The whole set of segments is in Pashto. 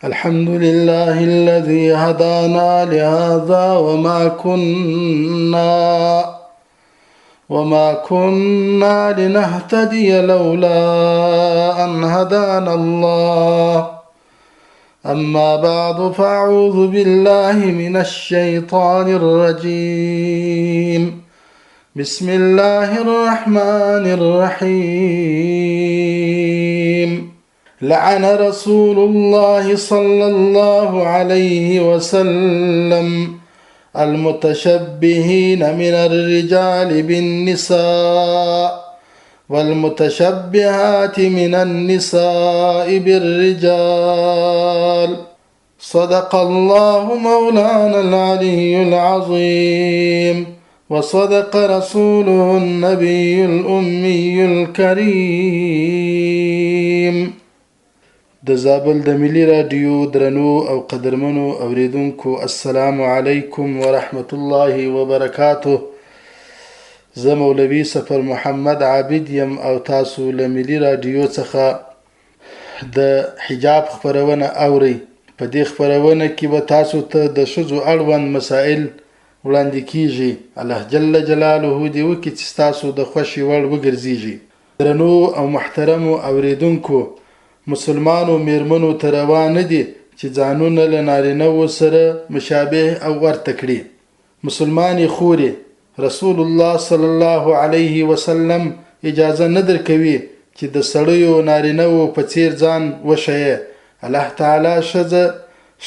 الحمد لله الذي هدانا لهذا وما كنا لنهتدي لولا أن هدانا الله. أما بعد فأعوذ بالله من الشيطان الرجيم. بسم الله الرحمن الرحيم. لعن رسول الله صلى الله عليه وسلم المتشبهين من الرجال بالنساء والمتشبهات من النساء بالرجال. صدق الله مولانا العلي العظيم، وصدق رسوله النبي الأمي الكريم. د زابل د ملي رادیو درنو او قدرمنو اوریدونکو، السلام علیکم ورحمت الله وبرکاته. زه مولوي سفر محمد عابد یم او تاسو له ملي رادیو څخه د حجاب خپرونه اورئ. په دې خپرونه کې به تاسو ته د ښځو اړوند مسائل وړاندې کیږي. الله جل جلاله دې وکړي چې تاسو د خوښې وړ وګرځیږي. درنو او محترمو اوریدونکو، مسلمانو میرمنو ته روا نه دي چې ځانونه له نارینه‌وو سره مشابه او ورته کړي. مسلمانې خورې رسول الله صلی الله علیه وسلم اجازه نه درکوي چې د سړیو نارینه‌وو په څیر ځان وښیې. الله تعالی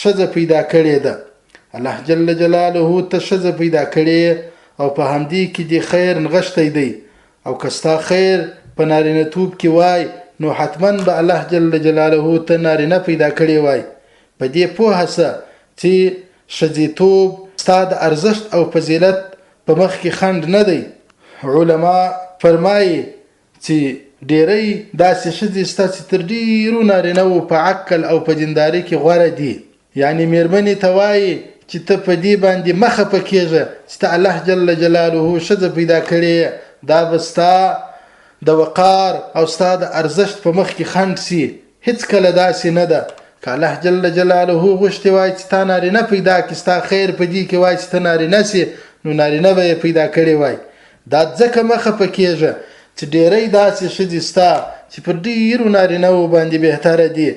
ښځه پیدا کړې ده. الله جل جلاله ته ښځه پیدا کړې او په همدې کې د خیر نغښتی دی. او که ستا خیر په نارینه‌توب کې وای، نو حتما به الله جل جلاله ته نارینه پیدا کړی وای. په دې پوهه سه چې ښځیتوب ستا د ارزښت او فضیلت په مخ کې خنډ نه دی. علما فرمایي چې ډیری داسې ښځې ستا چې تر ډیرو نارینه‌وو په عقل او په دینداري کې غوره دي. یعنی میرمنې ته وایي چې ته په دې باندې مخه پکېږه چې ته الله جل جلاله ښځه پیدا کړې، دا به ستا د وقار او ستا د ارزښت په مخ کې خنډ سي. هیڅ کله داسې نه ده. که الله جل جلاله غوښتي وای چې تا نارینه پیدا کړي، ستا خیر په دې کې وای چې ته نارینه سي، نو نارینه به یې پیدا کړی وای. دا ځکه مخه پکېږه چې ډیری داسې ښځې ستا چې پر ډیرو نارینه‌وو باندې بهتره دي.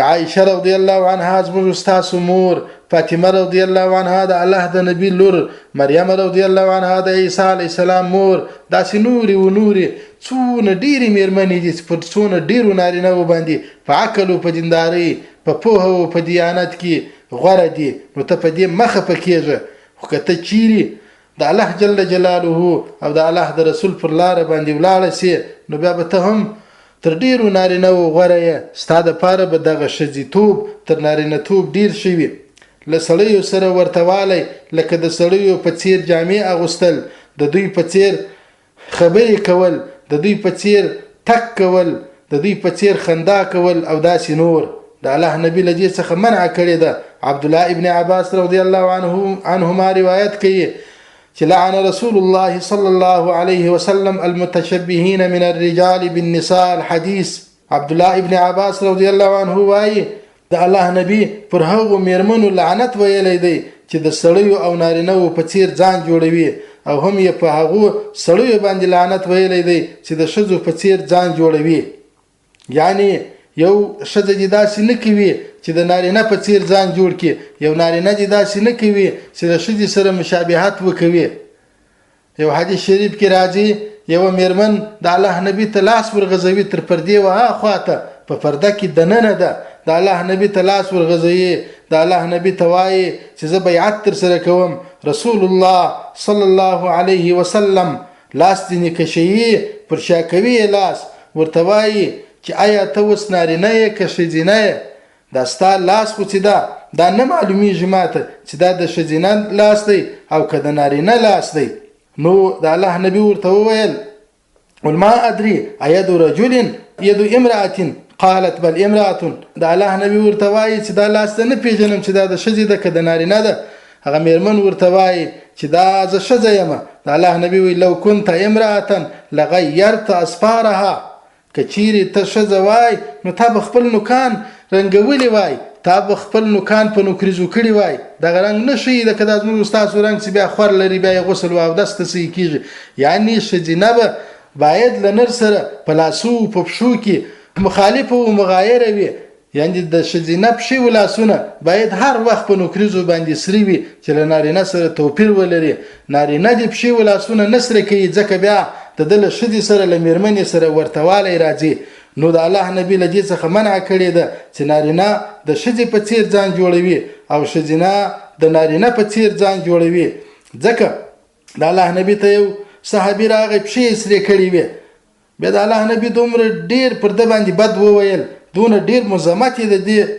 عایشه رضی الله عنها زموږ ستاسو مور، فاطمه رضی الله عنها د الله د نبی لور، مریم رضی الله عنها د عیسی علیه السلام مور، داسې نورې و نورې څونه ډیرې میرمنې دي چې پر څونه ډیرو نارینه‌وو باندې په عقل او په دیندارۍ، په پوهه او په دیانت کې غوره دي. نو ته په دې مخه پکېږه. خو که ته چیرې د الله جل جلاله او د الله د رسول پر لاره باندې ولاړه سې، نو بیا به ته هم تر ډیرو نارینه‌وو غوره یې. ستا دپاره به دغه ښځیتوب تر نارینه‌توب ډیر ښه وي. له سړیو سره ورته والی، لکه د سړیو په څیر جامې اغوستل، د دوی په څیر خبرې کول، د دوی په څیر تک کول، د دوی په څیر خندا کول او داسې نور. د الله نبی له دې څخه منع کړې ده. عبدالله ابن عباس رضی الله عنهما روایت کوي چې لعن رسول الله صلی الله علیه وسلم المتشبهین من الرجال بالنساء الحدیث. عبدالله ابن عباس رضی الله عنه وایي د الله نبی پر هغو میرمنو لعنت ویلی دی چې د سړیو او نارینه‌وو په څیر ځان جوړوي، او هم یې په هغو سړیو باندې لعنت ویلی دی چې د ښځو په څیر ځان جوړوي. یعنی یو ښځه دې داسې نه کوي چې د نارینه په څیر ځان جوړ کړي، یو نارینه دې داسې نه کوي چې د ښځې سره مشابهت وکوي. یو حدیث شریف کې راځي، یوه میرمن د الله نبی ته لاس ورغځوي تر پردې وها خواته، په پرده کې دننه ده، د الله نبی ته لاس ورغځوي، د الله نبی ته وایي چې زه بیعت در سره کوم. رسول الله صلی الله علیه وسلم لاس دې کشوي، پر شا کوي لاس، ورته وایي چې آیا ته اوس نارینه یې که ښځینه یې؟ دا ستا لاس خو چې دا نه معلومیږي ماته چې دا د ښځینه لاس دی او که د نارینه لاس دی. نو د الله نبی ورته وویل قل ما ادري ايد رجل يد امراه قالت بل امراه. د الله نبی ورته وایي چې دا لاس نه پیژنم چې دا د ښځې ده که د نارینه ده. هغه میرمن ورته وایي چې دا زه ښځه یم. د الله نبی وی لو كنت امراه لغيرت اصفارها. که چیرې ته ښځه وای نو تا به خپل نوکان رنګولی وای، تا به خپل نوکان په نوکریزو کړي وای دغه رنګ نشي لکه دا زموږ ستاسو رنګ چې بیا خور لري بیا غسل او اودس تسې کېږي. یعنی ښځینه به باید له نر سره په لاسو په پښو کې مخالفه او مغایره وي. یعنی د ښځینه پښې او لاسونه باید هر وخت په نوکریزو باندې سري وي چې له نارینه سره توپیر ولري. نارینه د پښې او لاسونه نه سره کوي ځکه بیا د ده له ښځې سره له مېرمنې سره ورته والی راځي. نو د الله نبي له دې څخه منع کړې ده چې نارینه د ښځې په څیر ځان جوړوي او ښځینه د نارینه په څیر ځان جوړوي. ځکه د الله نبي ته یو صحابي راغی پښې یې سرې کړې وې. بیا د الله نبي دومره ډېر پر ده باندې بد وویل دونه ډېر مذمت یې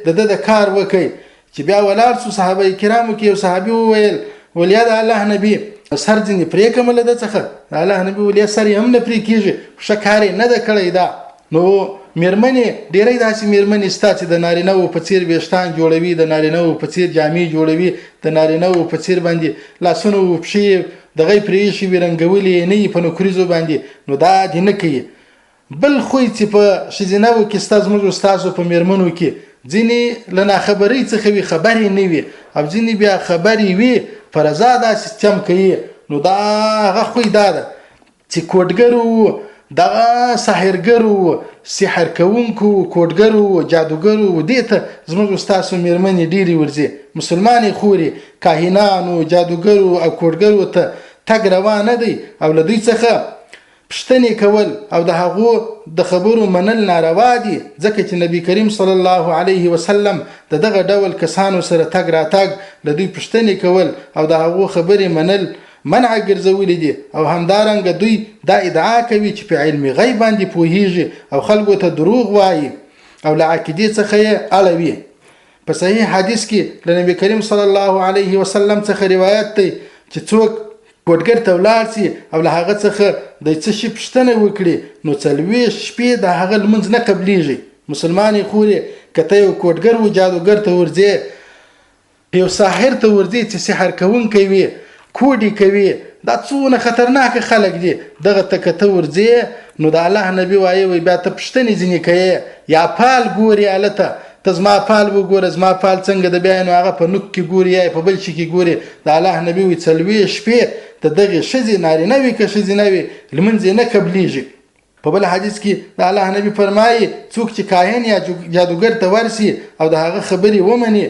د ده د کار وکړ چې بیا ولاړ سو صحابه کرامو کې یو صحابي وویل ولیا د الله نبي سر ځینې پرې کړم له ده څخه. د الله نبي ولیا سر یې هم نه پرې کېږي ښه کار یې نه ده کړی دا. نو مېرمنې ډېری داسې مېرمنې شته چې د نارینهو په څیر ویښتان جوړوي د نارینهو په څیر جامې جوړوي د نارینهو په څیر باندې لاسونه او پښې دغه پرې ایښي وي رنګولې یې نه وي په نوکریزو باندې. نو دا دې نه کوي. بل خوی چې په ښځینهو کې شته زموږ ستاسو په مېرمنو کې ځینې له ناخبرۍ څخه وي خبرې نه وي او ځینې بیا خبرې وي په رضا داسې چم کوي. نو دا هغه خوی دا ده چې کوډګرو دغه ساحرګرو سحر کوونکو کوډګرو جادوګرو دې ته زموږ ستاسو مېرمنې ډېرې ورځي. مسلمانې خورې کاهنانو جادوګرو او کوډګرو ته تګ روا نه دی او له دوی څخه پښتنې کول او د هغو د خبرو منل ناروا دي ځکه چې نبی کریم صلی الله علیه وسلم د دغه ډول کسانو سره تګ راتګ له دوی پښتنې کول او د هغو خبرې منل منع ګرځولي دي. او همدارنګه دوی دا ادعا کوي چې په علم غیب باندې پوهیږي او خلکو ته دروغ وایي او له عقیدې څخه یې اړوي. په صحیح حدیث کې له نبی کریم صلی الله علیه وسلم څخه روایت دی چې څوک کوډګر ته ولاړ سي او له هغه څخه د څه شي پوښتنه وکړي نو 40 شپې د هغه لمونځ نه قبلیږي. مسلمانې خورې که ته یو کوډګر و جادوګر ته ورځې یو ساحر ته ورځې چې سحر کوونکی وي کوډي کوي دا څونه خطرناک خلک دي دغه ته که ته ورځې نو د الله نبي وایي بیا ته پوښتنې ځینې کوې یا پال ګوري هلته ته زما پال وګوره زما پال څنګه د بیا نو هغه په نوک کې ګوري یا په بل شي کې ګوري. د الله نبي وایي 40 شپې د دغې ښځې نارینه وي که ښځینه وي لمونځ یې نه قبلیږي. په بل حدیث کې د الله نبي فرمایي څوک چې کاهن یا جادوګر ته ورسي او د هغه خبرې ومني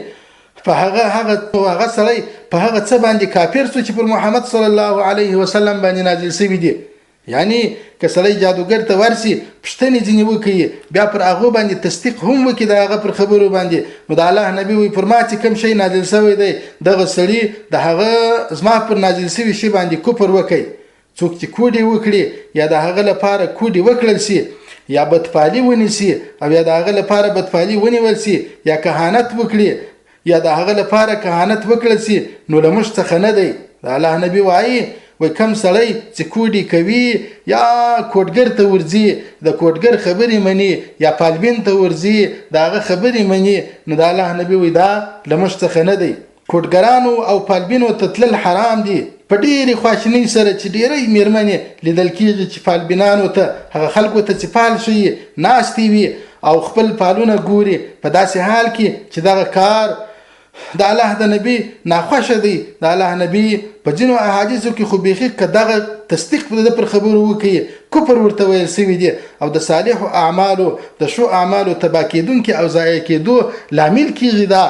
په هغه سړی په هغه څه باندې کافر شو چې پر محمد صلی الله علیه وسلم باندې نازل شوی دی. یعنی که سړی جادوګر ته ورسي پوښتنې ځینې وکړي بیا پر هغه باندې تصدیق هم وکړي د هغه پر خبرو باندې نو د الله نبي وایي پر ما چې کوم شی نازل شوی دی دغه سړي د هغه زما پر نازل شوي شي باندې کفر وکړي. څوک چې کوډې وکړي یا د هغه لپاره کوډې وکړل سي یا بدپالي ونیسي او یا د هغه لپاره بدپالي ونیول سي یا کهانت وکړي یا د هغه لپاره کهانت وکړل سي نو له موږ څخه نه دی. د الله نبي وایي کم سړی چې کوډي کوي یا کوډګر ته ورځي د کوډګر خبرې مني یا پالبین ته ورځي د هغه خبرې مني نو د الله نبي وایي دا له موږ څخه نه دی. کوډګرانو او پالبینو ته تلل حرام دي په ډېرې خواشینۍ سره چې ډېری مېرمنې لیدل کېږي چې پالبینانو ته هغه خلکو ته چې پال شي ناستې وي او خپل پالونه ګوري په داسې حال کې چې دغه کار د الله د نبی ناخوښه دی. د الله نبی په ځینو احادیثو کې خو بیخي که دغه تصدیق پر خبرو وکړي کفر ورته ویل سوي دي او د صالحو اعمالو د ښو اعمالو تباه کېدونکي او ضایع کېدو لامل کېږي. دا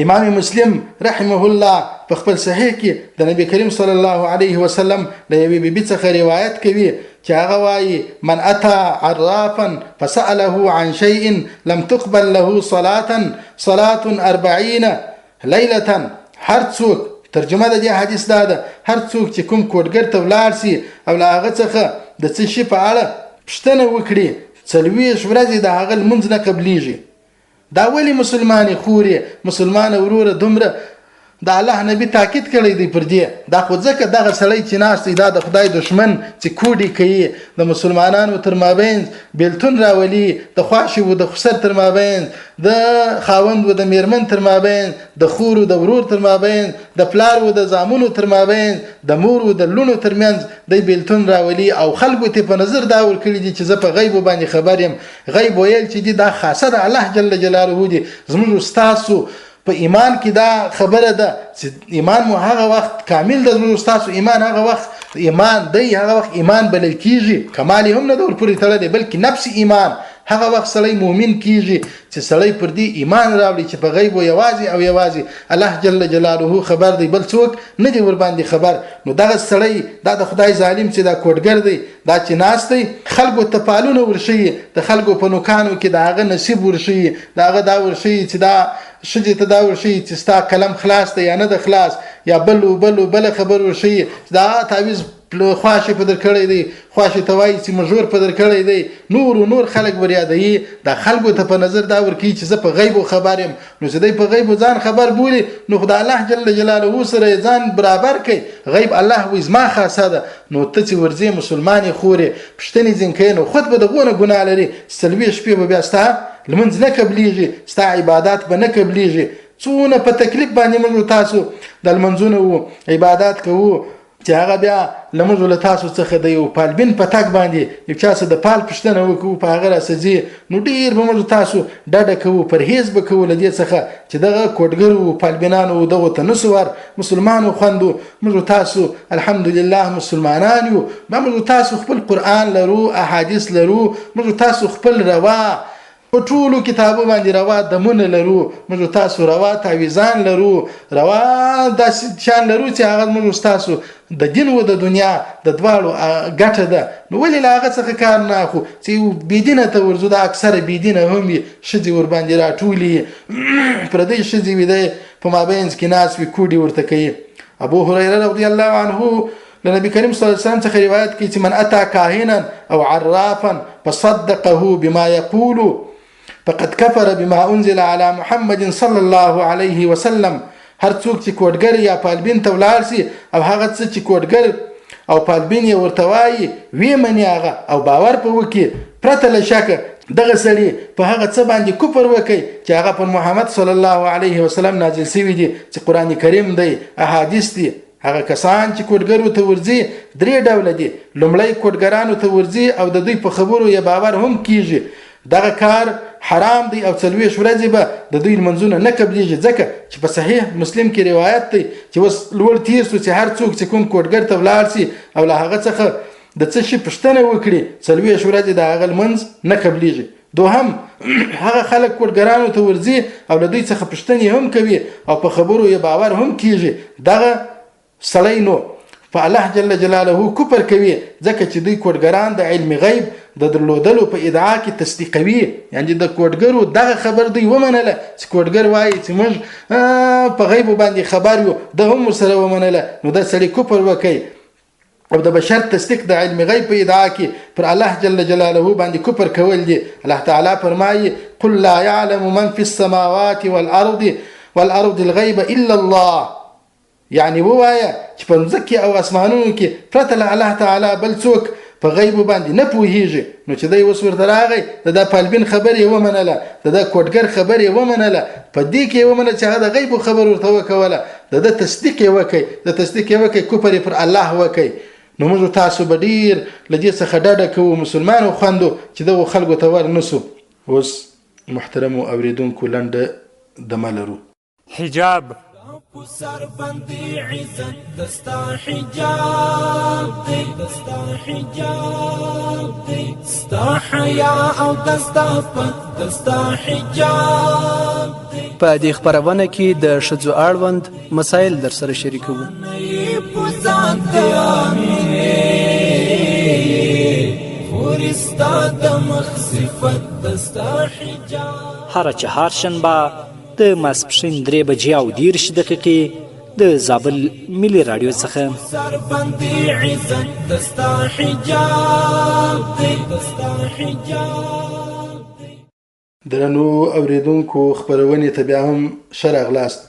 امام مسلم رحمه الله په خپل صحیح کې د نبی کریم صلی الله علیه وسلم د یوې بیبي څخه روایت کوي چې هغه وایي من اتا عرافا فسأله عن شيء لم تقبل له صلاة 40 لیلة. هر څوک ترجمه د دې حدیث دا ده هر څوک چې کوم کوډګر ته ولاړ سي او له هغه څخه د څه شي په اړه پوښتنه وکړي 40 ورځې د هغه لمونځ نه قبلیږي. دا ولې مسلمانې خورې مسلمانه وروره دومره د الله نبی تاکید کړی دی پر دې. دا خو ځکه دغه سړی چې ناست دی دا د خدای دشمن چې کوډي کوي، د مسلمانانو تر مابین بیلتون راولي، د خواشي و د خسر تر مابین، د خاوند و د میرمن تر مابین، د خور و د ورور تر مابین، د پلار و د زامنو تر مابین، د مور و د لونو ترمنځ د بیلتون راولي. او خلکو ته په نظر دا ور کړی دي چې زه په غیب باندې خبر یم. غیب ویل چې دا خاصه د الله جل جلاله دی. زموږ استادو په ایمان کې دا خبره ده چې ایمان مو هغه وخت کامل د زموږ استادو ایمان هغه وخت ایمان دی، هغه وخت ایمان بلل کیږي. کمال هم نه دور پوری تړلی بلکې نفس ایمان هغه وخت سړی مؤمن کیږي چې سړی پر دې ایمان راوړي چې په غیب یوازې او یوازې الله جل جلاله خبر دی، بل څوک نه دی ور باندې خبر. نو دغه سړی دا د خدای ظالم چې دا کوډګر دی، دا چې ناست دی خلکو ته پالونه ورشي، د خلکو په نوکانو کې دا هغه نصیب ورشي، دا هغه دا ورشي چې دا شجه ته دا ورشي چې ستا قلم خلاص دی یا نه د خلاص، یا بل خبر ورشي دا تعویز خواشي په در کړی دی، خواشي توای چې مجور په در کړی دی. نور خلک وريادي دا خلکو ته په نظر دا ورکی چې زه په غیب خبر یم. نو چې دی په غیب ځان خبر بولی نو خدای الله جل جلاله سره ځان برابر کوي. غیب الله و زما خاصه ده. نو ته چې ورځي مسلمانې خوري پښتني ځینکې نو خود به دغه ګناه لري، سلوي شپې به بیا ستا لمنځ نه قبليږي، ستا عبادت به نه قبليږي. څونه په تکلیف باندې موږ تاسو د لمنځونو وو عبادت کوو چې هغه بیا لمونځ له تاسو څخه د یو پالبین په تک باندې یو چا څه د پال پښتنه وکړو په هغه راسځي نو ډیر به موږ تاسو ډډه کوو، پرهیز به کوو له دې څخه چې دغه کوډګرو پالبینانو دغه ته نسوار مسلمانو خوندو. موږ تاسو الحمدلله مسلمانان یو، موږ تاسو خپل قرآن لرو، احادیث لرو، موږ تاسو خپل روا په ټولو کتابو باندې روا دمونه لرو، موږ تاسو روا تعویزان لرو، روا داسې شان لرو چې هغه موږ تاسو د دین و د دنیا د دواړو ګټه ده. نو ولې له هغه څخه کار نه اخلو چې بېدینه ته ورځو؟ د اکثره بېدینه هم وي، ښځې ورباندې راټولي پردۍ ښځې وي دی په مابینځ کې ناست وي کوډې ورته کوي. ابو هريره رضی الله عنه لنبي كريم صلى الله عليه وسلم څخه روایت کوي چې من اتى كاهنا او عرافا فصدقه بما يقول فقد كفر بما انزل على محمد صلى الله عليه وسلم. هر څوک چې کوډګر یا پالبین ته ولاړ سي او هغه څه چې کوډګر او پالبین یې ورته وایي وی مني هغه او باور په وکي پرته له شکه دغه سړي په هغه څه باندې کفر وکي چې هغه پر محمد صلی الله علیه وسلم نازل شوی دي، چې قران کریم دی، احادیث دي. هغه کسان چې کوډګرو ته ورځي درې ډول دي. لومړی کوډګرانو ته ورځي او د دوی په خبرو یې باور هم کیږي، دغه کار حرام دی او 40 ورځې به د دوی منځونه نه قبليږي، ځکه چې په صحیح مسلم کې روایت دی چې وس لوړ تیر سو چې هر څوک چې کوم کوډګر ته ولاړ سي او له هغه څخه د څه شي پښتنه وکړي 40 ورځې د هغه منځ نه قبليږي. دوهم هغه خلک کوډګرانو ته ورځي او له دوی څخه پښتني هم کوي او په خبرو یې باور هم کیږي، دغه سړی نو په الله جل جلاله کفر کوي، ځکه چې دوی کوډګران د علم غیب د درلودلو په ادعا کې تصدیقوي. یعنی د کوډګرو دغه خبر دوی ومنله چې کوډګر وایي چې موږ په غیب باندې خبر یو، د هم سره ومنله. نو د سړي کفر وکي او د بشر تصدیق د علم غیب په ادعا کې پر الله جل جلاله باندې کفر کول دي. الله تعالی فرمایي قل لا يعلم من في السماوات والارض الغيب الا الله. یعنی وایا چې په ځکه او اسمانونو کې پرته له الله تعالی بل څوک په غیب باندې نه پوهیږي. نو چې دوی وسور دراغي د پالبین خبرې ومنله، د کوډګر خبرې ومنله، په دې کې ومنله چې هغه غیب خبر ورته وکوله، د تصدیق وکي، د تصدیق وکي کفر پر الله وکي. نو موږ تاسو به ډیر لدې څخه ډډه کوو مسلمانو خوندو چې دغه خلکو ته ورنسو. اوس محترم اوریدونکو لنډه دمه لرو. حجاب سر بندی عزت دستا حجاب دی، دستا حجاب دی، دستا حیا او دستا پت دستا حجاب دی. په دې خبرونه کې د ښځو اړوند مسایل در سره شریکوو. نه پوزان ته امینه خورستا د مخصفت دستا حجاب. هر چهارشنبه د ماسپښین 3:30 د زابل ملي رادیو څخه. سربندي عزت دستا حجاب دی، دستا حجاب دی. درنو اوریدونکو خبرونه ته بیا هم شرغلاست.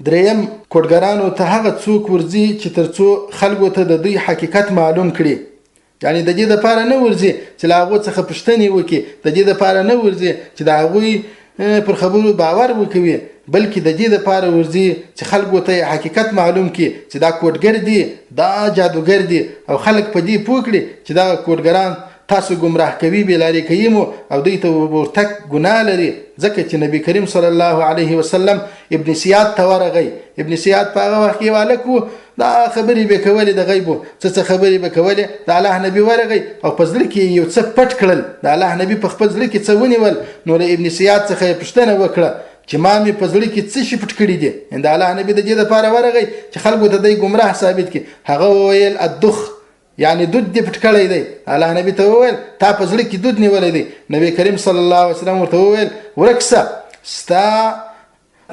دریم کوډګرانو ته هغه څوک ورځي چې ترڅو خلکو ته د دوی حقیقت معلوم کړي، یعنی د دې لپاره نه ورځي چې له هغو څخه پوښتنې وکړي، د دې لپاره نه ورځي چې د هغوی پر خبرو باور وکوي، بلکې د دې لپاره ورځي چې خلکو ته حقیقت معلوم کړي چې دا کوډګر دي، دا جادوګر دي، او خلک په دې پوه کړي چې دا کوډګران تاسو گمراه کوي، بې لارې کوي مو او دوی ته ورتګ ګناه لري. ځکه چې نبی کریم صلی الله علیه وسلم ابن سیاد ته ورغی. ابن سیاد په هغه وخت کې والک و، دا خبرې به کولې د غیبو، څه خبرې به کولې. د الله نبی ورغی او په زړه کې یو څه پټ کړل. د الله نبی په خپل زړه کې څه ونیول، نو له ابن سیاد څخه یې پوښتنه وکړه چې ما مې په زړه کې څه شي پټ کړي دي. د الله نبی د دې لپاره ورغی چې خلکو ته دی گمراه ثابت کړي. هغه وویل الدخ، یعنی دود دې پټ کړی دی. الله نبی ته وویل تا په زړه کې دود نیولی دی. نبی کریم صلی الله علیه وسلم ورته وویل ورکسه، ستا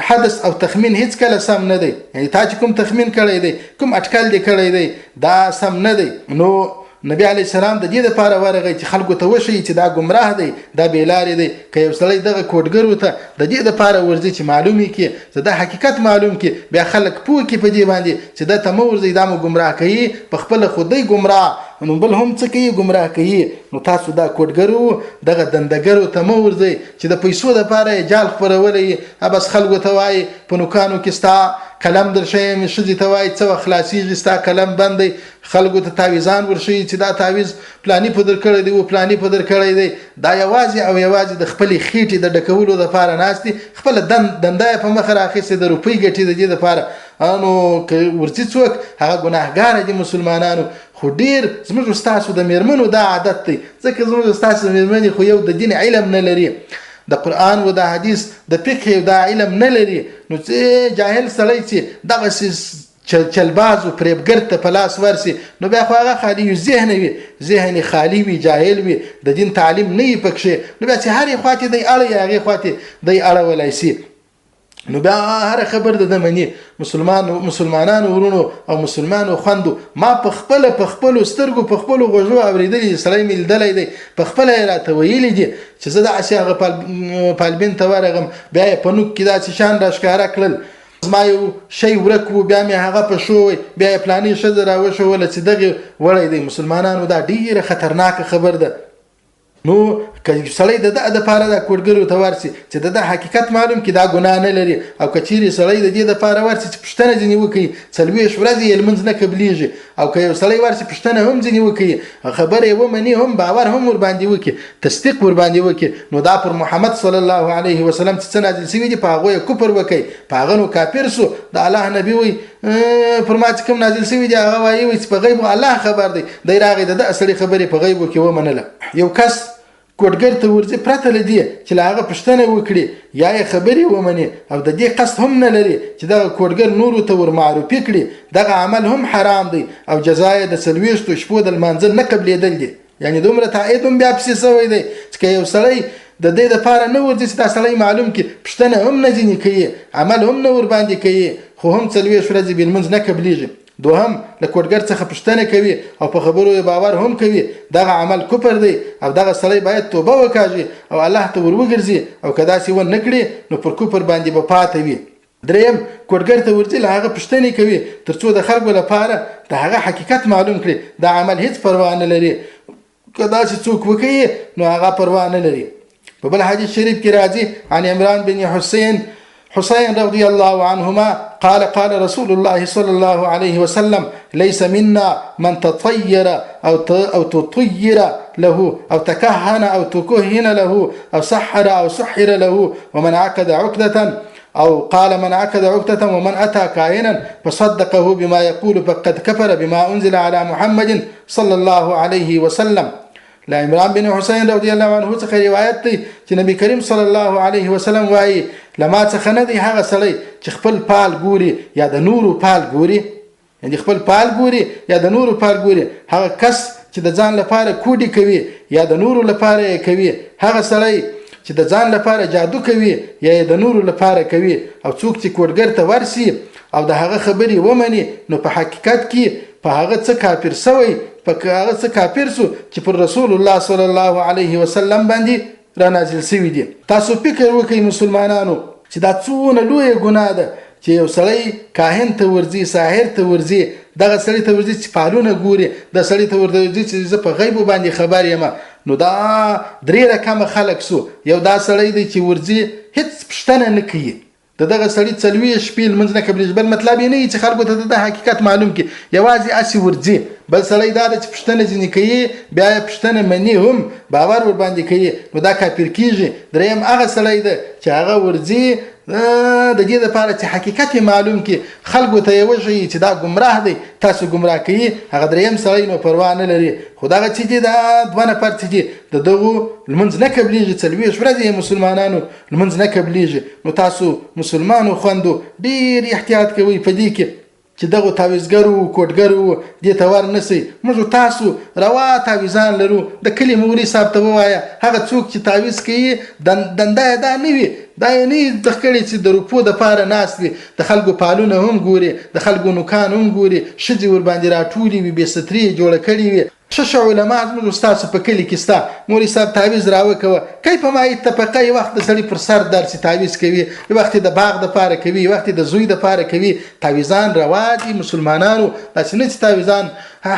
حدث او تخمین هیڅ کله سم نه دی، یعنی تا چې کوم تخمین کړی دی، کوم اټکل دی کړی دی، دا سم نه دی. نو نبی علیه السلام د دې لپاره ورغی چې خلکو ته وښیي چې دا گمراه دی، دا بې لارې دی. که یو سړی دغه کوډګر ورته د دې لپاره ورځي چې معلوم یې کړي، چې دا حقیقت معلوم کړي، بیا خلک پوه کړي په دې باندې چې دا ته مه ورځئ، دا مو ګمراه کوي، په خپله خو دی ګمراه، نو بل هم څه کوي، ګمراه کوي. نو تاسو دا کوډګرو دغه دندګرو ته مه ورځئ چې د پیسو لپاره یې جال خپرولی، بس خلکو ته وایي په نوکانو کې ستا قلم در شوی، ښځې ته وایي څه وخت خلاصېږي، ستا قلم بند دی، خلکو ته تعویزان ورښیي چې دا تعویز پلاني په در کړی دی او پلاني په در کړی دی. دا یوازې او یوازې د خپلې خېټې د ډکولو لپاره ناست دي، خپله دنده یې په مخه راخیستې د روپۍ ګټې د دې لپاره. نو که ورځي څوک هغه ګناهګاره دي مسلمانانو. خو ډېر زموږ ستاسو د میرمنو دا عادت دی، ځکه زموږ ستاسو د میرمنې خو یو د دین علم نه لري، د قرآن و د حدیث د فقه دا علم نه لري. نو چې جاهل سړی چې دغسې چلباز و فریبګر ته په لاس ورسي، نو بیا خو هغه خالي وي، ذهن وي، ذهن خالي وي، جاهل وي، د دین تعلیم نه وي پکښې، نو بیا چې هرې خواته دی اړوي هغې خواته دی اړولی سي، نو بیا هر خبر د منی. مسلمانانو ورونو او مسلمانانو خوندو، ما په خپل سترګو په خپل غوږو اوریدلی، سړی مې لیدلی دی، په خپل راته ویلي دي چې زه داسې هغه پالبین ته ورغم، بیا یې په نوک کې داسې شان راښکاره کړل، زما یو شی ورک و، بیا مې هغه په شوی، بیا یې پلانې ښځه راوښوله چې دغې وړی دی. مسلمانانو دا ډېره خطرناکه خبر ده. نو که سړی د دپاره دا کوډګرو ته ورسي چې د حقیقت معلوم کړي، دا ګناه نه لري. او که چیرې سړی د دې دپاره ورسي چې پوښتنه ځینې وکړي، 40 ورځې یې لمونځ نه قبلېږي، او که یو سړی ورسي پوښتنه هم ځینې وکړي، خبره یې ومني، هم باور هم ورباندې وکړي، تصدیق ورباندې وکړي، نو دا پر محمد صلی الله علیه وسلم چې څه نازل شوي دي په هغو یې کفر وکړي، په هغه نو کافر سو. د الله نبی وایي پر ما چې کوم نازل شوي دي هغه وایي چې په غیبو الله خبر دی. دی راغی د دغه سړي خبرې په غیبو کې ومنله. یو کس کوډګر ته ورځي پرته له دې چې له هغه پوښتنه وکړي یا یې خبرې ومني، او د دې قصد هم نه لري چې دغه کوډګر نورو ته ورمعرفي کړي، دغه عمل هم حرام دی او جزا یې د 40 شپو د لمانځه نه قبلېدل دي. یعنی دومره تایید هم بیا پسې شوی دی چې که یو سړی د دې دپاره نه ورځي چې دا سړی معلوم کړي، پوښتنه هم نه ځینې کوي، عمل هم نه ورباندې کوي، خو هم 40 ورځې بې لمونځ نه قبلېږي. دوهم له کوډګر څخه پوښتنه کوي او په خبرو یې باور هم کوي، دغه عمل کفر دی او دغه سړی باید توبه وکاږي او الله ته ور وګرځي، او که داسې ونه کړي نو پر کفر باندې به پاتې وي. دریم کوډګر ته ورځي له هغه پوښتنې کوي ترڅو د خلکو لپاره د هغه حقیقت معلوم کړي. دا عمل هیڅ پروا نه لري، که داسې څوک وکړي نو هغه پروا نه لري. په بل حدیث شریف کې راځي عن عمران بن حسين رضي الله عنهما قال رسول الله صلى الله عليه وسلم ليس منا من تطير أو تطير له أو تكهن أو تكهن له أو سحر أو سحر له ومن عقد عقدة، أو قال من عقد عقدة ومن أتى كاهنا فصدقه بما يقول فقد كفر بما أنزل على محمد صلى الله عليه وسلم. لا عمران بن حسين رضی الله عنه څخه روایت دی چې نبی کریم صلی الله علیه وسلم وایي لما څخه نه دی هغه سړی چې خپل پال ګوري یا د نورو پال ګوري، یعنی خپل پال ګوري یا د نورو پال ګوري، هغه کس چې د ځان لپاره کوډي کوي یا د نورو لپاره کوي، هغه سړی چې د ځان لپاره جادو کوي یا د نورو لپاره کوي، او څوک چې کوډګر ته ورسي او د هغه خبرې ومني، نو په حقیقت کې په هغه څه کافر سوی، په هغه څه کافر سو چې پر رسول الله صلی الله علیه وسلم باندې را نازل شوي دي. تاسو فکر وکړئ مسلمانانو چې دا څونه لویه ګناه ده چې یو سړی کاهن ته ورځي، ساحر ته ورځي، دغه سړی ته ورځي چې فالونه ګوري، د سړی ته ورځي چې زه په غیب باندې خبر یم. نو دا درې رقمه خلک سو. یو دا سړی دی چې ورځي هیڅ پوښتنه نه کوي، دغه سړی 40 شپې لمونځ نه قبلېږي، بل مطلب یې نه چې خلکو ته د حقیقت معلوم کړي، یوازې هسې ورځي. بل سړی دا ده چې پوښتنه ځینې کوي، بیا یې پوښتنه مني، هم باور ورباندې کوي، نو دا کافر کېږي. دریم هغه سړی ده چې هغه ورځي د دې لپاره چې حقیقت یې معلوم کړي، خلکو ته یې وښیي چې دا ګمراه دی، تاسو ګمراه کوي. هغه دریم سړی نو پروا نه لري. خو دغه چې دي دا دوه نفر چې دي د دغو لمونځ نه قبلېږي، 40 ورځې مسلمانانو لمونځ نه قبلېږي. نو تاسو مسلمانو خویندو ډېر احتیاط کوئ په دې کې چې دغه تعویزګرو کوټګرو دې ته ور نسئ. موږ تاسو روا تعویزان لرو، د کلي مولوي صاحب ته ووایه هغه څوک چې تعویز کوي دنده یې دا نه وي، دا یې نه د کړي چې د روپو دپاره ناست وي، د خلکو پالونه هم ګوري، د خلکو نوکان هم ګوري، ښځې ورباندې راټولې وي، بې سترې یې جوړه کړې وي. ښه علما زموږ ستاسو په کلي کې سته، مولوي صاحب تعویز راوکوه، کیف ما اتفقه، یو وخت د سړي پر سر درسي تعویز کوي، یو وخت د باغ دپاره کوي، یو وخت د زوی دپاره کوي. تعویزان روا دي مسلمانانو، داسې نه چې تعویزان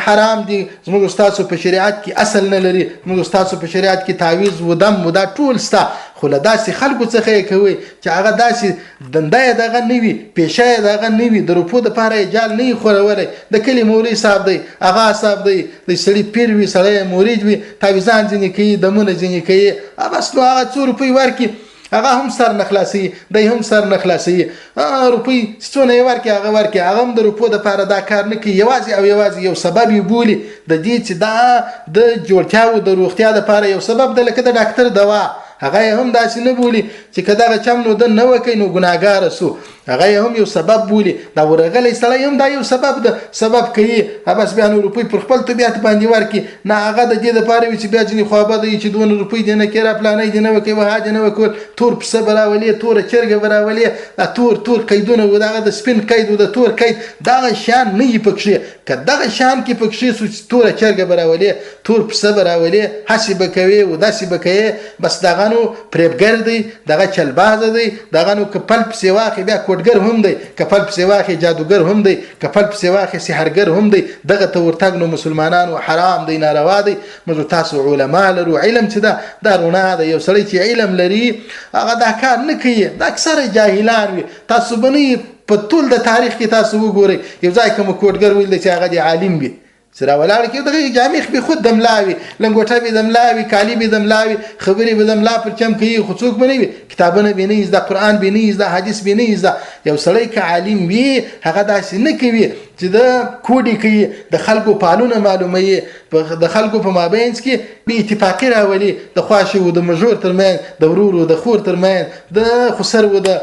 حرام دي. زموږ ستاسو په شریعت کې اصل نه لري، زموږ ستاسو په شریعت کې تعویز و دم و دا ټول سته. خو له داسې خلکو څخه یې کوي چې هغه داسې دنده یې دغه نه وي، پیشه یې دغه نه وي، د روپو دپاره یې جال نه وي خورولی. د کلي مولوي صاحب دی، اغا صاحب دی، د سړي پیر وي، سړی مرید وي، تعویزان ځینې کوي، دمونه ځینې کوي، بس نو هغه 2 روپۍ ورکړي، هغه هم سر نه خلاصوي، دی هم سر نه خلاصوي. روپۍ چې څونه یې ورکړي هغه ورکړي، هغه هم د روپو دپاره دا کار نه کوي، یوازې او یوازې یو سبب یې بولي د دې چې دا د جوړتیا او د روغتیا دپاره یو سبب ده، لکه د ډاکټر دوا. هغه هم داسې نه بولي چې که دغه چم نو د نه وکړي نو ګناهګاره سو، هغه هم یو سبب بولي. دا ورغلی سړی هم دا یو سبب ده، سبب کوي، بس بیا نو روپۍ پر خپل طبیعت باندې ورکړي. نه هغه د دې دپاره وي چې بیا ځینې خوابه دی چې 2 روپۍ دې نه کړي، را پلانی دې نه وکړي، وها دې نه وکړل، تور پسه به راولې، توره چرګه به راولې، تور قیدونه و، دغه د سپین قید و د تور قید، دغه شیان نه وي پکښې. که دغه شیان کې پکښې سو چې توره چرګه به راولې، تور پسه به راولې، هسې به کوې و داسې به کوې، بس دغه نو پریبګر دی، دغه چلبازه دی، دغه نو کپل پسې واخې بیا کوټګر هم دی، کپل پسې واخې جادوګر هم دی، کپل پسې واخې سحرګر هم دی. دغه ته ورتګ نو مسلمانانو حرام دی، ناروا دی. موږ تاسو علما لرو، علم چې دا رڼا ده. یو سړی چې علم لري هغه دا کار نه کوي، دا اکثره جاهلان وي. تاسو به نه په ټول د تاریخ کې تاسو وګورئ یو ځای کوم کوټګر ویل دی چې هغه دی عالم وي، سره ولاړ کې دغه جامع به خود دملاوي، لنګوټه به دملاوي، کالی به دملاوي، خبرې به دملا پر چم کوي، خو څوک به نه وي، کتابونه به نه زده، قرآن به نه زده، حدیث به نه زده. یو سړی که عالم وي هغه داسې نه کوي چې د کوډي کوي، د خلکو پالونه معلوموي، د خلکو په مابینځ کې بې اتفاقي راولي، د خواشي و د مژور ترمنځ، د ورور و د خور ترمنځ، د خسر و د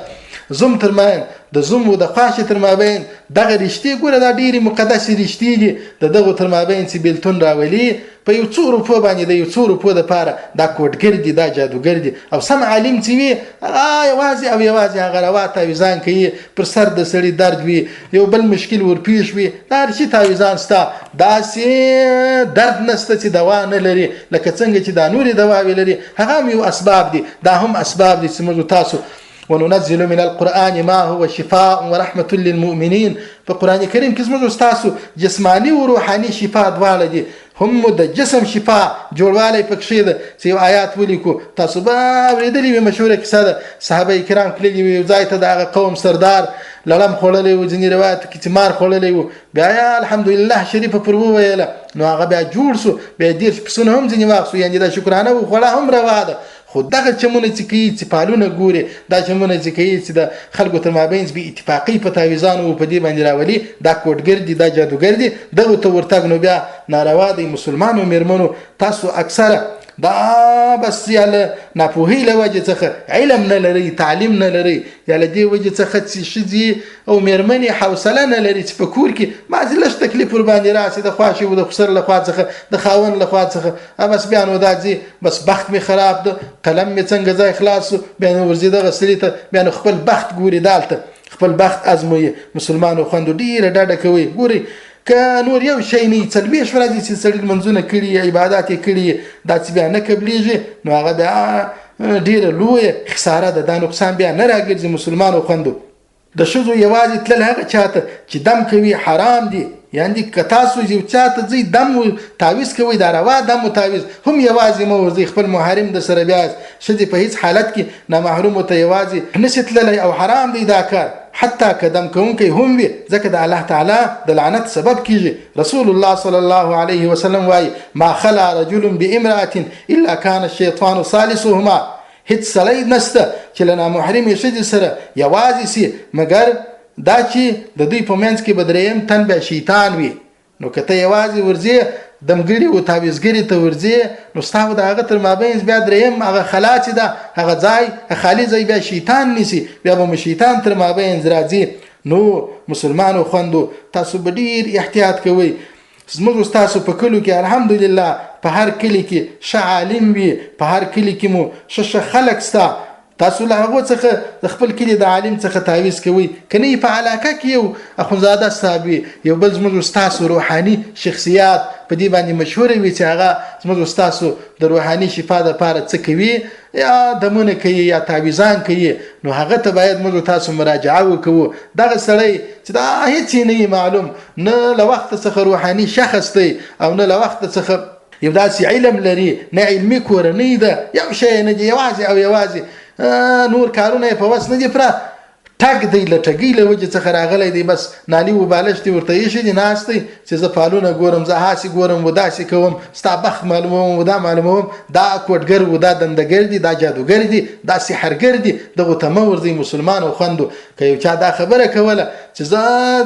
زوم ترمنځ، د زوم و د خواشي تر مابین. دغه رشتې ګوره دا ډېرې مقدسې رشتې دي، د دغو تر مابین چې بېلتون راولي په یو 2 روپو باندې، د یو 2 روپو دپاره دا کوټګر دي، دا جادوګر دي. او سم عالم چې وي هغه یوازې او یوازې هغه روا تعویزان کوي، پر سر د سړي درد وي، یو بل مشکل ورپېښ وي، دا هر شي تعویزان سته. داسې درد نسته چې دوا نه لري، لکه څنګه چې دا نورې دواوې لري، هغه هم یو اسباب دي. دا هم اسباب دي چې موږ تاسو وننزل من القرآن ما هو شفاء ورحمة للمؤمنين. په قرآن کریم کې زموږ ستاسو جسمانی او روحاني شفا دواړه دي، هم د جسم شفا جوړوالی پکښې ده. چې یو آیات ولیکو، تاسو به اورېدلې وي، مشهوره کیسه ده، صحابه کرام تللي وي یو ځای ته، د هغه قوم سردار لړم خوړلی و، ځینې روایت کې چې مار خوړلی و، بیا یې الحمدلله شریفه پر وویله، نو هغه بیا جوړ سو، بیا 10 پسونه هم ځینې واخیستو، یعنې دا شکرانه وخوړه هم روا ده. خو دغه چمونه چې کوي چې پالونه ګوري، دا چمونه چې کوي چې د خلکو تر مابینځ بې اتفاقي په تعویزانو په دې باندې راولي، دا کوټګر دي، دا جادوګر دي. دغو ته ورتګ نو بیا ناروا دی. مسلمانو مېرمنو تاسو اکثره دا بس یا له ناپوهۍ له وجې څخه علم نه لرئ، تعلیم نه لرئ، یا له دې وجې څخه چې ښځې او مېرمنې حوصله نه لري چې په کور کې بعضې لږ تکلیف ورباندې راشي، د خواشي و د خسر له خوا څخه، د خاوند له خوا څخه، بس بیا نو دا ځي، بس بخت مې خراب ده، قلم مې څنګه ځای خلاص سو، بیا نو ورځي دغه سړي ته، بیا نو خپل بخت ګوري، دالته خپل بخت ازموي. مسلمانو خویندو ډېره ډډه کوئ. ګورئ که نور یو شی نه 40 ورځې چې سړي لمونځونه کړي، عبادات یې کړي، دا چې بیا نه قبلېږي، نو هغه بیا ډېره لویه خساره ده، دا نقصان بیا نه راګرځي. مسلمانو خویندو د ښځو یوازې تلل هغه چاته چې دم کوي حرام دي. یعنی که تاسو یو چاته ځئ دم تعویض کوئ دا روا دم تعویض هم یوازې مه ورځئ. خپل محرم در سره بیا ښځې په هیڅ حالت کې نامحرمو ته یوازې نشي تللی او حرام دی دا کار حتی که دم کوونکی هم وي ځکه د الله تعالی د لعنت سبب کیږي. رسول الله صلی الله علیه وسلم وایي ما خلا رجل بامرأة الا كان الشیطان ثالثهما. هیڅ سړی نشته چې له نامحرمې ښځې سره یوازې سي مګر دا چې د دوی په منځ کې به دریم تن بیا شیطان وي. نو که ته یوازې ورځې دمګړي او تعویضګري ته ورځې نو ستا به د هغه تر مابینځ بیا دریم هغه خلا چې ده هغه ځای خالي ځای بیا شیطان نیسي بیا به مو شیطان تر مابینځ راځي. نو مسلمانو خوندو تاسو به ډېر احتیاط کوئ. زموږ ستاسو په کلو کې الحمدلله په هر کلي کې ښه عالم وي په هر کلي کې مو ښه خلک ستا تاسو له هغو څخه د خپل کلي د عالم څخه تعویض کوئ. که نه په علاقه کې یو اخونزاده صاحب وي یو بل زموږ ستاسو روحاني شخصیات په دې باندې مشهوره وي چې هغه زموږ ستاسو د روحاني شفا دپاره څه کوي یا دمونه کوي یا تعویضان کوي نو هغه ته باید موږ تاسو مراجعه وکړو. دغه سړی چې دا هیڅ نه معلوم نه له وخت څخه روحاني شخص دی او نه له وخت څخه یو داسې علم لري نه علمي کورنۍ ده یو شی نه دی یوازې او یوازې نور کارونه په وس نه دی پره ټګ دی له ټګۍ له وجې څخه راغلی دی بس نالي و بالښت ورته ایښی دی ناست دی چې زه فالونه ګورم زه هاسې ګورم و داسې کوم ستا بخت معلوموم و دا معلوموم دا کوټګر و دا دندګر دی دا جادوګر دی دا سحرګر دی دغو ته مه ورځئ مسلمانو خوندو. که یو چا دا خبره کوله چې زه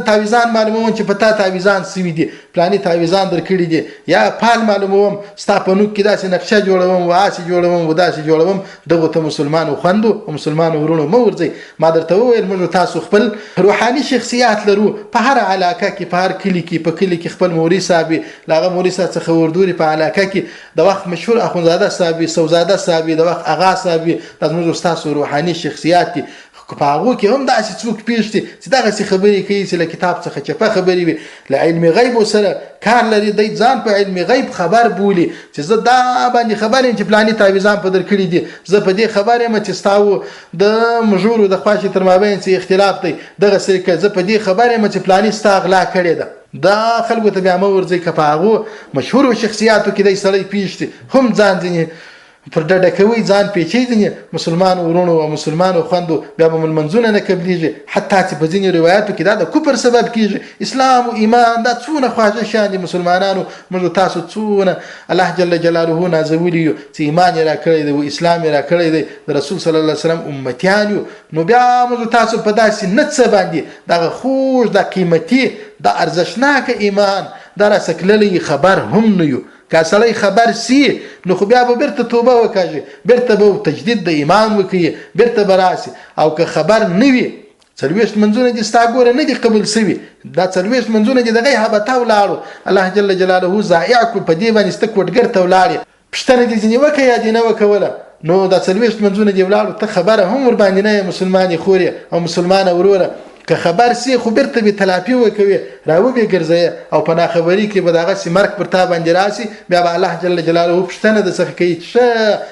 تعویضان معلوموم چې په تا تعویضان سوي دي پلاني تعویضان در کړي دي یا پال معلوموم ستا په نوک کې داسې نقشه جوړوم و هاسې جوړوم و داسې جوړوم دغو ته مسلمانو خوندو او مسلمانو ورونو مه ورځئ. ما درته وویل موږ تاسو خپل روحاني شخصیات لرو په هر علاقه کې په هر کلي کې په کلي کې خپل موري صاحب له هغه موري صاحب څخه وردوري په علاقه کې د وخت مشهور اخونزاده صاحب سوزاده صاحب د وخت اغا صاحب د موږ تاسو روحاني شخصیات دي. په هغو کې هم داسې څوک پیښ دي چې دغسې خبرې کوي چې له کتاب څخه چپه خبرې وي له علم غیب سره کار لري دی ځان په علم غیب خبر بولي چې زه دا باندې خبر یم چې پلاني تعویضان په در کړي دي زه په دې خبر یم چې ستاو د مژورو د خواشي تر مابین څه اختلاف دی دغسې که زه په دې خبر یم چې پلاني ستا غلا کړې ده دا خلکو ته بیا مه ورځئ. که په هغو مشهورو شخصیاتو کې دی سړی پیښ دي هم ځان ځینې پر ډډه کوي ځان پیچي ځینې مسلمان ورونو او مسلمانو خوندو بیا به لمونځونه نه قبلیږي حتی چې په ځینې روایاتو کې دا د کفر سبب کیږي. اسلام او ایمان دا څونه خواږه شیان دي مسلمانانو موږ تاسو څونه الله جل جلاله نازولی یو چې ایمان یې راکړی دی او اسلام یې راکړی دی د رسول صلی الله علیه وسلم امتیان یو نو بیا موږ تاسو په داسې نه څه باندې دغه خوږ د قیمتي د ارزښتناک ایمان دا راسکللی خبر هم نه یو. که سړی خبر سی نو خو بیا به بیرته توبه وکړي بیرته به تجدید د ایمان وکړي بیرته به راسي. او که خبر نه وي 40 منځونه دي ستا ګوره نه دي قبول سوي دا 40 منځونه دي دغه هبته ولاړو الله جل جلاله ضایع کو په دې باندې ست کوټګر ته ولاړې پښتنه دي ځنی وکړه یا دي نه وکوله نو دا 40 منځونه دي ولاړو ته خبره هم ور باندې نه مسلمانې خوري او مسلمانه وروره که خبر سی خو بیرته به تلافي وکوي راوبې ګرځي او په ناخبري کې به دغه مرګ پر تا باندې راسي بیا به الله جل جلاله پښتنه د څخه کوي چې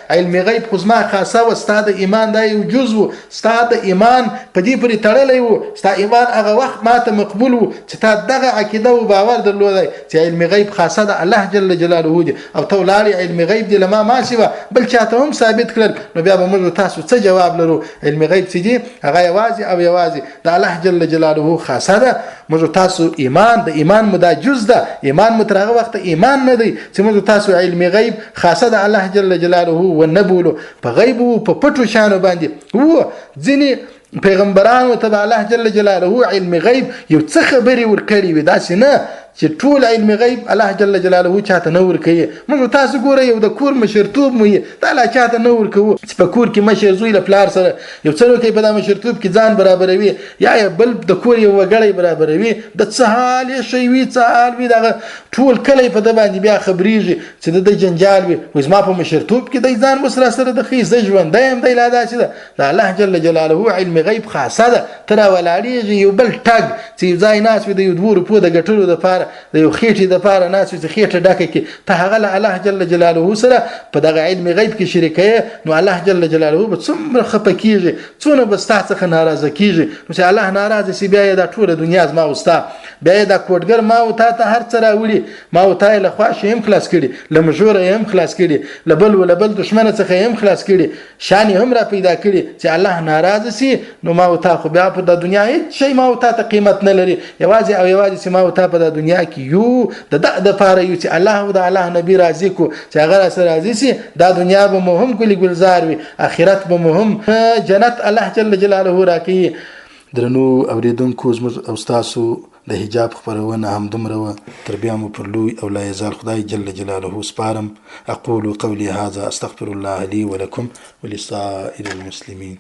علم غیب خو زما خاصه و ستاد ایمان دا یو جزء ستاد ایمان په دې پرې تړلی و ستا ایمان هغه وخت ماته مقبول و چې تا دغه عقیده او باور درلودای چې علم غیب خاصه د الله جل جلاله دی او ته ولاړې علم غیب دی لما ما سیوا بل چاته هم ثابت کړل نو بیا به موږ تاسو څه جواب لرو. علم غیب څه دی هغه یوازې او یوازې د الله جل جلاله خاصه ده. موږ تاسو ایمان د ایمان مدا جز ده ایمان مترغه وخت ایمان نه دی چې موږ تاسو علم غیب خاصه ده الله جل جلاله و نبولو په غیب او په پټو شانو باندې و ځینی پیغمبرانو ته الله جل جلاله علم غیب یو څه خبري ورکړي وي داسې نه چې ټول علم غیب الله جل جلاله چاته نه ورکوي. موږ تاسو ګوره یو د کور مشرتوب مو ته الله چاته نه ورکوي چې په کور کې مشر زوی له پلار سره یو څلو کې په د مشرتوب کې ځان برابروي یا بل د کور یو وګړی برابروي د څه حال یې شي وي څه حال وي دغه ټول کله په د باندې بیا خبريږي چې د جنجال وي و زما په مشرتوب کې د ځان مسره سره د خې ز ژوند دایم د لا داسې ده الله جل جلاله علم غیب خاصه ده تر ولاړیږي یو بل ټګ چې ځای ناس وي د یو دوه په د ګټلو د پاره پاره د یو خېټې د پاره ناس چې خېټه ډکه کې ته هغه له الله جل جلاله سره په دغه علم غیب کې شریکه نو الله جل جلاله به څومره خپه کیږي څونه به ستا څخه ناراضه کیږي نو چې الله ناراضه سي بیا دا ټول دنیا زما وستا بیا دا کوټګر ما او ته هر څه راوړي ما او ته له خواشه هم خلاص کړي له مجوره هم خلاص کړي له بل ول بل دشمن څخه هم خلاص کړي شان هم را پیدا کړي چې الله ناراضه سي نو ما او ته خو بیا په د دنیا هیڅ شی ما او ته قیمت نه لري یوازې او یوازې چې ما او ته په د دنیا کې یو د پاره یو چې الله او د الله نبی راضي کو چې هغه سره راضي سي دا دنیا به مهم ګل ګلزار وي اخرت به مهم جنت الله جل جلاله راکړي درنو اوریدونکو زموږ او تاسو د حجاب خبرونه هم دومره و تر بیا مو پر لوی او لا یزال خدای جل جلاله سپارم اقول قولي هذا استغفر الله لي ولكم ولسائر المسلمين